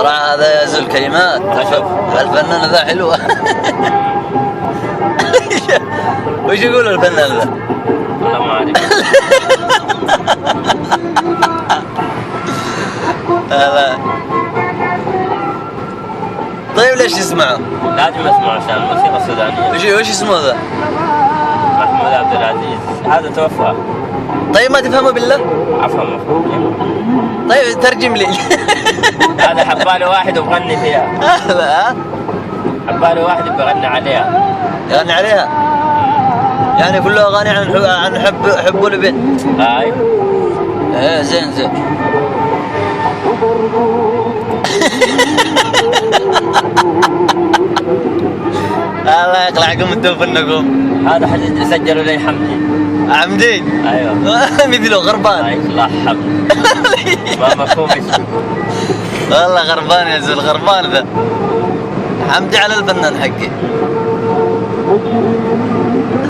صراحة هذا يزول كلمات. أشوف. الفنان ذا حلوة. وش يقول الفنان ذا؟ والله ما أعرف. لا. طيب ليش تسمعه؟ لازم أسمع عشان الموسيقى السودانية. وش اسمه ذا؟ محمود عبد العزيز هذا توفى. طيب ما تفهمه بالله؟ أفهم. طيب ترجم لي. هذا حبالي واحد وبغني فيها. لا حبالي واحد بغني عليها. يعني عليها؟ يعني كله اغاني عن حب البنت. هاي. ايه زين. الله يقلعكم انتم في النجوم. هذا حديث سجلوا لي عمدين. ايوه. مثله غربان. اي الله حمد. ما مفهوم اسمه. والله غربان يا زول، غربان ذا. حمدي على الفنان حقي.